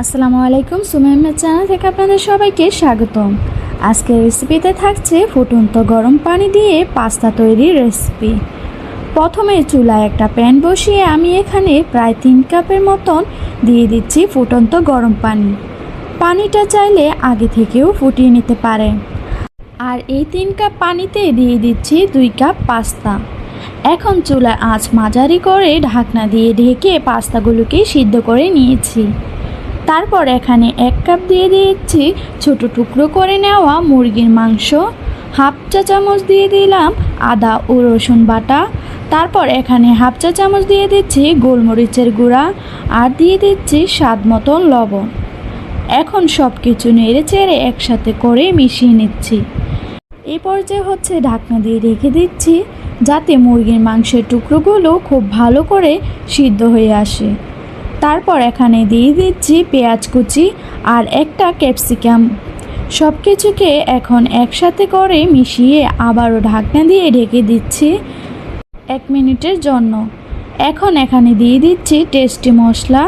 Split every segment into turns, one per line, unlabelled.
আসসালামু আলাইকুম। সুমাইমের চ্যানেল থেকে আপনাদের সবাইকে স্বাগতম। আজকের রেসিপিতে থাকছে ফুটন্ত গরম পানি দিয়ে পাস্তা তৈরির রেসিপি। প্রথমে চুলায় একটা প্যান বসিয়ে আমি এখানে প্রায় 3 কাপের মতন দিয়ে দিচ্ছি ফুটন্ত গরম পানি। পানিটা চাইলে আগে থেকেও ফুটিয়ে নিতে পারেন। আর এই 3 কাপ পানিতে দিয়ে দিচ্ছি 2 কাপ পাস্তা। এখন চুলার আঁচ মাঝারি করে ঢাকনা দিয়ে ঢেকে পাস্তাগুলোকে সিদ্ধ করে নিয়েছি। তারপর এখানে 1 কাপ দিয়ে দিচ্ছি ছোট টুকরো করে নেওয়া মুরগির মাংস, হাফ চা চামচ দিয়ে দিলাম আদা ও রসুন বাটা। তারপর এখানে হাফ চা চামচ দিয়ে দিচ্ছি গোলমরিচের গুঁড়া আর দিয়ে দিচ্ছি স্বাদ মতন লবণ। এখন সব কিছু নেড়ে চেড়ে একসাথে করে মিশিয়ে নিচ্ছি। এই পর্যায়ে ঢাকনা দিয়ে রেখে দিচ্ছি যাতে মুরগির মাংসের টুকরোগুলো খুব ভালো করে সিদ্ধ হয়ে আসে। তারপর এখানে দিয়ে দিচ্ছি পেঁয়াজ কুচি আর একটা ক্যাপসিকাম। সব কিছুকে এখন একসাথে করে মিশিয়ে আবারও ঢাকনা দিয়ে ঢেকে দিচ্ছি 1 মিনিটের জন্য। এখন এখানে দিয়ে দিচ্ছি টেস্টি মশলা।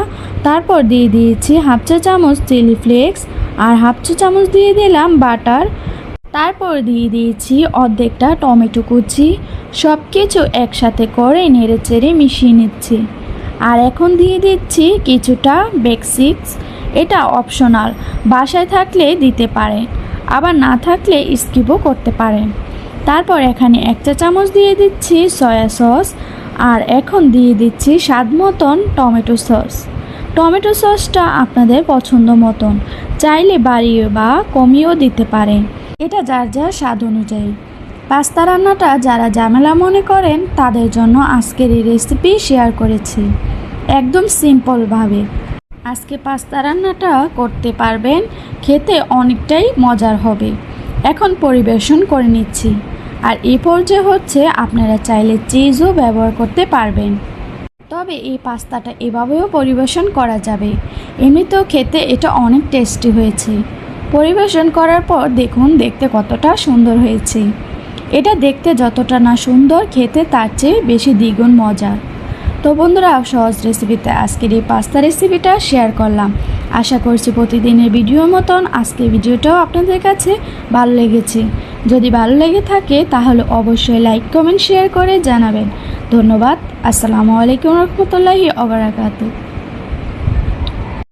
তারপর দিয়ে দিয়েছি হাফ চা চামচ চিলি ফ্লেক্স আর হাফ চা চামচ দিয়ে দিলাম বাটার। তারপর দিয়ে দিয়েছি অর্ধেকটা টমেটো কুচি। সব কিছু একসাথে করে নেড়ে চেড়ে মিশিয়ে নিচ্ছি। আর এখন দিয়ে দিচ্ছি কিছুটা বেসিক্স। এটা অপশনাল, বাসায় থাকলে দিতে পারেন, আবার না থাকলে স্কিপও করতে পারেন। তারপর এখানে 1 চা চামচ দিয়ে দিচ্ছি সয়া সস আর এখন দিয়ে দিচ্ছি স্বাদ মতন টমেটো সস। টমেটো সসটা আপনাদের পছন্দ মতন চাইলে বাড়িয়ে বা কমিয়েও দিতে পারেন, এটা যার যার স্বাদ অনুযায়ী। পাস্তা রান্নাটা যারা ঝামেলা মনে করেন তাদের জন্য আজকের এই রেসিপি শেয়ার করেছি একদম সিম্পলভাবে। আজকে পাস্তা রান্নাটা করতে পারবেন, খেতে অনেকটাই মজার হবে। এখন পরিবেশন করে নিচ্ছি। আর এই পর্যায়ে আপনারা চাইলে চিজও ব্যবহার করতে পারবেন, তবে এই পাস্তাটা এভাবেও পরিবেশন করা যাবে। এমনিতেও খেতে এটা অনেক টেস্টি হয়েছে। পরিবেশন করার পর দেখুন দেখতে কতটা সুন্দর হয়েছে। এটা দেখতে যতটা না সুন্দর, খেতে তার চেয়ে বেশি দ্বিগুণ মজা। তো বন্ধুরা, সহজ রেসিপিতে আজকের এই পাস্তা রেসিপিটা শেয়ার করলাম। আশা করছি প্রতিদিনের ভিডিওর মতন আজকের ভিডিওটাও আপনাদের কাছে ভালো লেগেছে। যদি ভালো লেগে থাকে তাহলে অবশ্যই লাইক কমেন্ট শেয়ার করে জানাবেন। ধন্যবাদ। আসসালামু আলাইকুম রহমতুল্লাহি ওয়া বারাকাতুহু।